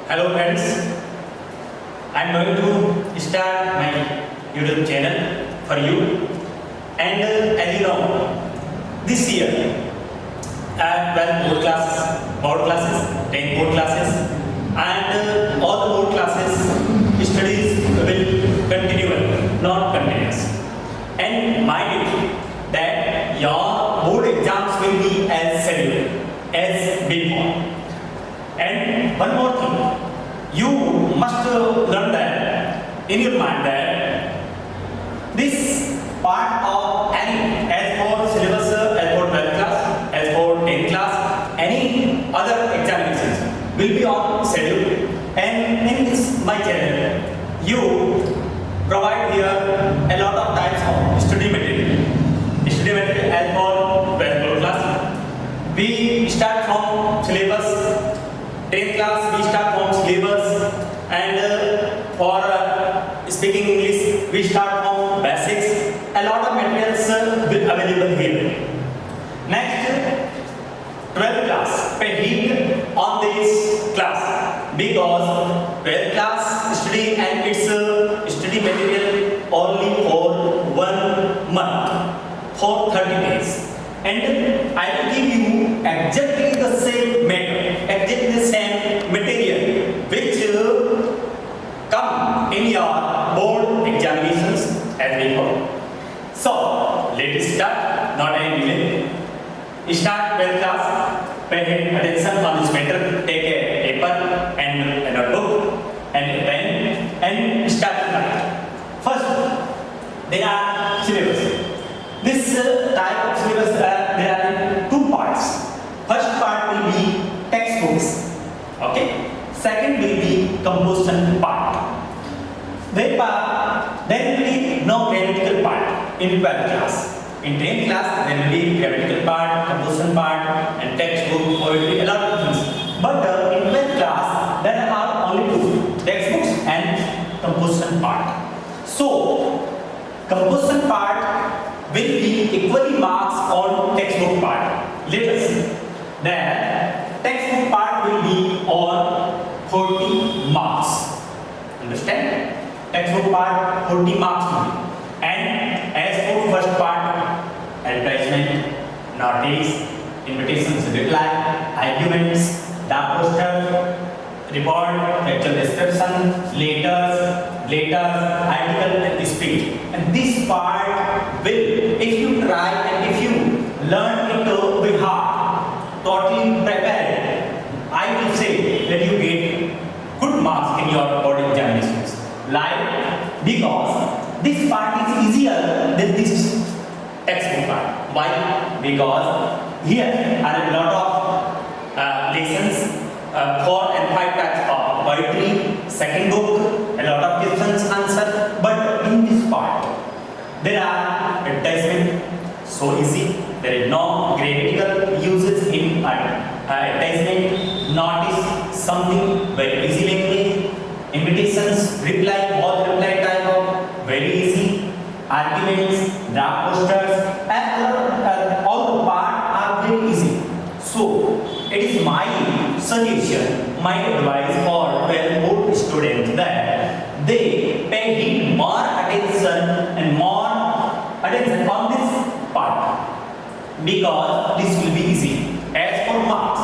Hello friends, I am going to start my YouTube channel for you. And as you know, this year I have 12 board classes, 10 board classes, and all the board classes studies will continue, not continuous. And mind you that your board exams will be as scheduled as before. And one more thing, you must learn that in your mind that this part of any, as for syllabus, as for 12th class, as for 10th class, any other examinations will be on schedule. And in this my channel, you provide here a lot of types of study material. Study material as for 12th board class. We start from syllabus. 10th class we start from syllabus, and for speaking English we start from basics. A lot of materials will available here. Next, 12th class pay heed on this class because 12th class study and its study material only for 1 month, for 30 days. And I will give you exactly the same method, exactly the same material which come in your board examinations as before. So let us start, not any delay. Start 12th class, pay attention on this matter, take a paper and a notebook and a pen and start to write. First, there are syllabus. This type of syllabus, there are two parts. First part will be textbooks, okay. Second will be composition part. There will be no grammatical part in 12th class. In 10th class, there will be grammatical part, composition part, and textbook, poetry, a lot of things. But in 12th class, there are only two: textbooks and composition part. So, composition part will be equally marks on textbook part. Let us see that textbook part will be on 40 marks. Understand? Textbook part 40 marks only. And as for first part, advertisement, notice, invitations, reply, arguments, the poster, report, actual description, letters, article and speech. And this part will, if you try and if you learn it by heart, totally prepared, I will say that you get good marks in your board examinations. Like, because this part is easier than this textbook part. Why? Because here are a lot of lessons, 4 and 5 types of poetry, second book, a lot of questions answered. But in this part, there are advertisement, so easy. There is no grammatical uses in advertisement. Notice, something very easy language. Invitations, reply, all reply type of very easy. Arguments, draft posters, and all the part are very easy. So it is my suggestion, my advice for 12 board students that they pay more attention on this part because this will be easy. As for marks,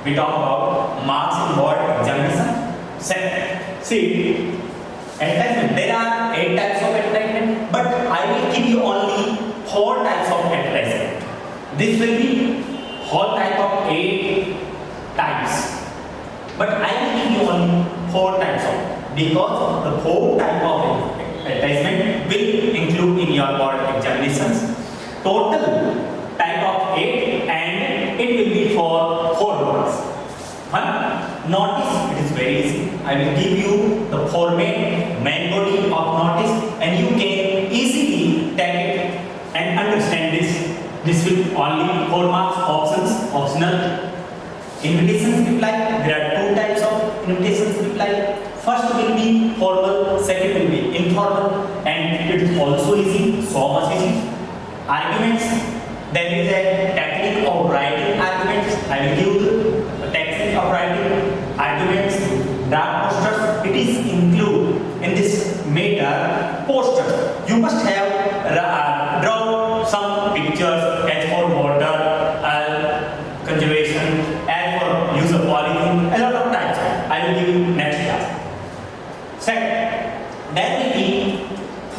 we talk about marks in board examination. See, advertisement. There are 8 types of advertisement, but I will give you only 4 types of advertisement. This will be whole type of 8 types, but I will give you only 4 types of, because the 4 type of advertisement will include in your board examinations. Total type of 8, and it will be for 4 marks. One, notice, it is very easy. I will give you the format, main body of notice, and you can easily take it and understand this. This will only 4 marks, optional. Invitations reply, there are 2 types of invitations reply. First will be formal, second will be informal, and it is also easy, so much easy. Arguments, there is a technique of writing arguments. I will give the technique of writing arguments, draft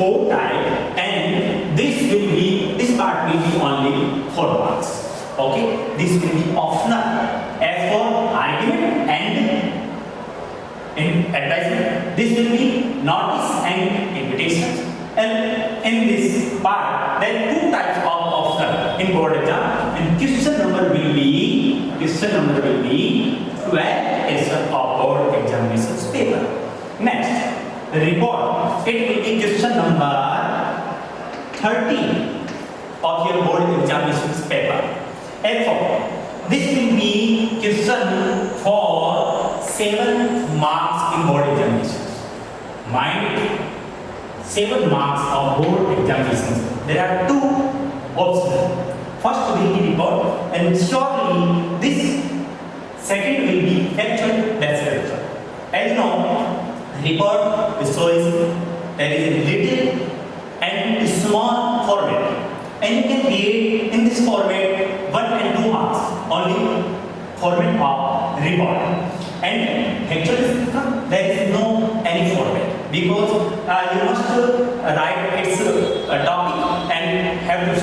4 type, and this part will be only 4 marks. Okay, this will be optional. As for argument and in advisement, this will be notice and invitation. And in this part, there are 2 types of optional in board exam, and question number will be 12 question of board examinations paper. Next, the report. It will be question number 13 of your board examinations paper. And for this will be question for 7 marks in board examinations. Mind, 7 marks of board examinations. There are 2 options. First will be report, and surely this second will be factual description. As you know, report is so easy. There is a little and small format, and you can create in this format 1 and 2 marks only format of report. And factual description, there is no any format, because you must write its topic and have to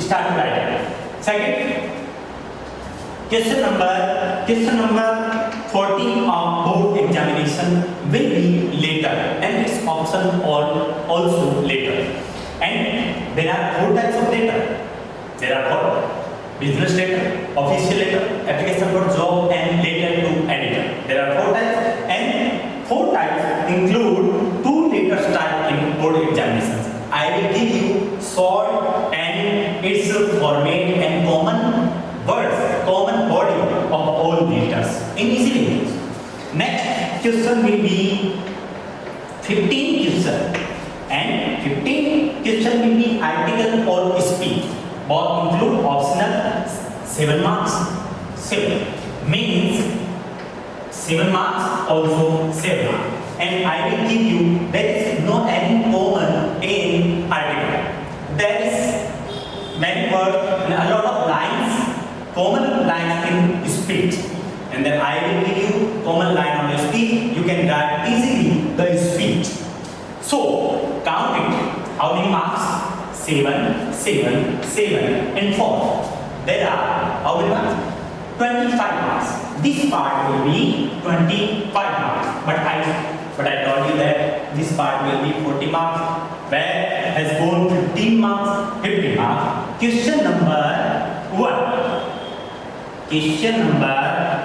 start writing. Second, question number 14 of board examination will be later, and its option also later. And there are 4 types of letter. There are 4: business letter, official letter, application for job, and letter to editor. There are 4 types, and 4 types include 2 letters type in board examinations. I will give you short and its format and common words, common body of all letters in easy language. Next question will be 15 question, and 15 question will be article or speech. Both include optional 7 marks. 7 means 7 marks, also 7 marks. And I will give you, there is no any common in article. There is many words and a lot of lines, common lines in speech. And then I will give you common line on the speech. You can write easily the speech. So count it. How many marks? 7, 7, 7, and 4. There are how many marks? 25 marks. This part will be 25 marks. But I told you that this part will be 40 marks. Where has gone 15 marks? 50 marks. Question number 1. Question number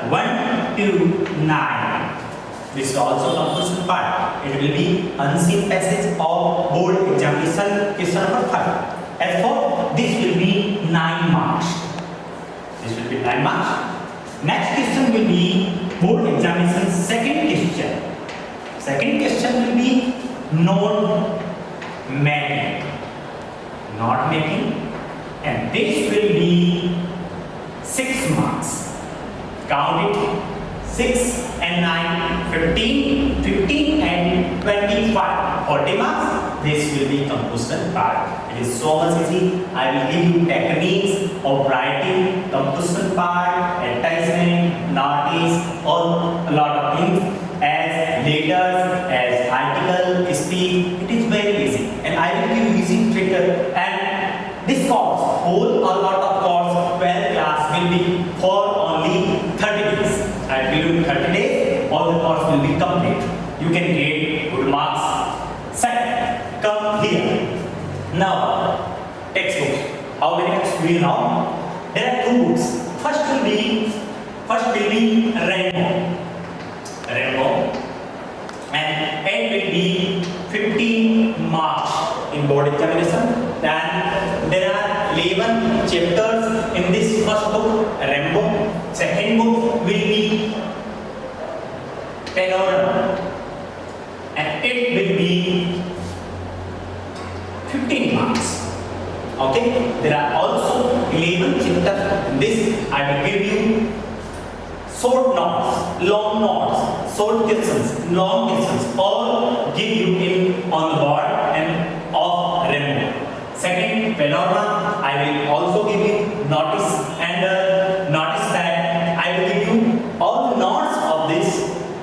1 to 9. This is also conclusion part. It will be unseen passage of board examination question number 5. As for this will be 9 marks. This will be 9 marks. Next question will be board examination second question. Second question will be note making. Not making. And this will be 6 marks. Count it. 6 and 9, 15, 15 and 25, 40 marks. This will be conclusion part. It is so much easy. I will give you techniques of writing conclusion part, advertisement, notice, all a lot of things as letters, as article, speech. It is very easy, and I will give you easy trick. And this course, whole a lot of course, 12 class will be for only 30 days. And within 30 days, all the course will be complete. You can get good marks. Second, come here. Now, textbook. How many books do you know? There are 2 books. First will be Rainbow. And it will be 15 marks in board examination. Then there are 11 chapters in this first book, Rainbow. Second book will be Panorama, and it will be 15 marks. Okay, there are also 11 chapters in this. I will give you short notes, long notes, short questions, long questions, all give you in on the board and of Rainbow. Second, Panorama, I will also give you notice, and notice that I will give you all the notes of this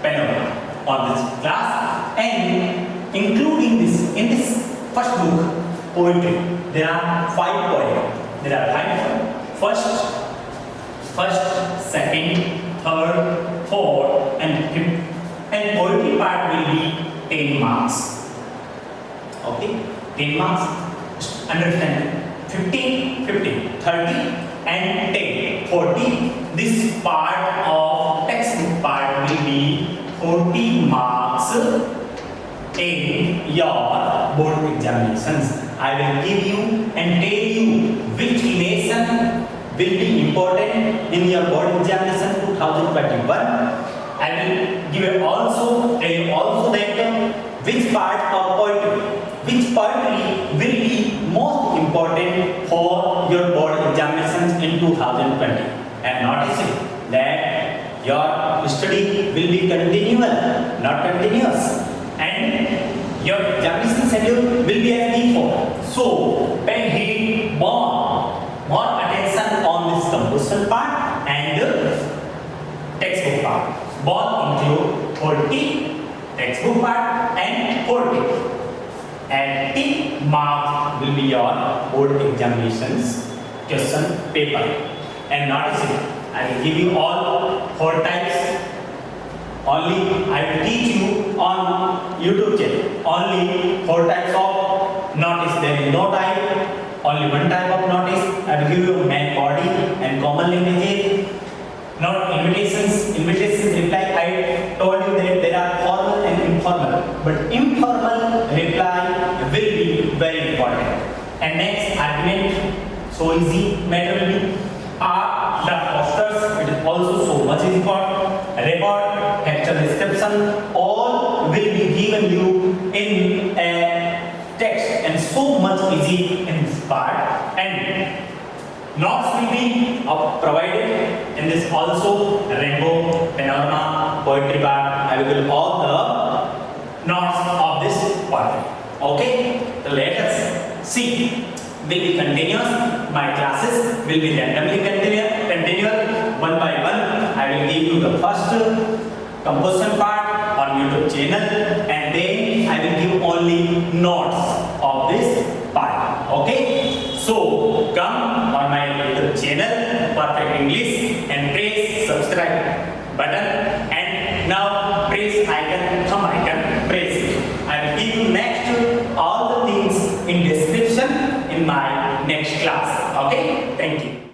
Panorama on this class, and including this in this poetry. There are 5 poems. There are 5 poems. First, second, third, fourth, and fifth. And poetry part will be 10 marks. Okay, 10 marks. Understand? 15, 15, 30, and 10, 40. This part of textbook part will be 40 marks in your board examinations. I will give you and tell you which lesson will be important in your board examination 2021. I will give you also tell you also that which part of poetry, which poetry will be most important for your board examinations in 2020. And notice that your study will be continual, not continuous. And your examination schedule will be as before. So pay more attention on this composition part and textbook part. Both include 40 textbook part and 40. And 10 marks will be your board examinations question paper. And notice it, I will give you all 4 types. Only I will teach you on YouTube channel. Only 4 types of notice. There is no type. Only 1 type of notice. I will give you main body and common languages. Not invitations. Invitations reply. I told you that there are formal and informal. But informal reply will be very important. And next argument. So easy matter will be. Are the posters, it is also so much important. Report, actual description, all will be given you in a text and so much easy in this part. And notes will be provided in this also rainbow, panorama, poetry part. I will give all the notes of this part. Okay, so let us see. Will be continuous. My classes will be randomly continual. One by one, I will give you the first composition part on YouTube channel, and then I will give only notes of this part. Okay. So come on my YouTube channel, Perfect English, and press subscribe button. And now press icon, thumb icon. Press it. I will give you next all the things in description in my next class. Okay, thank you.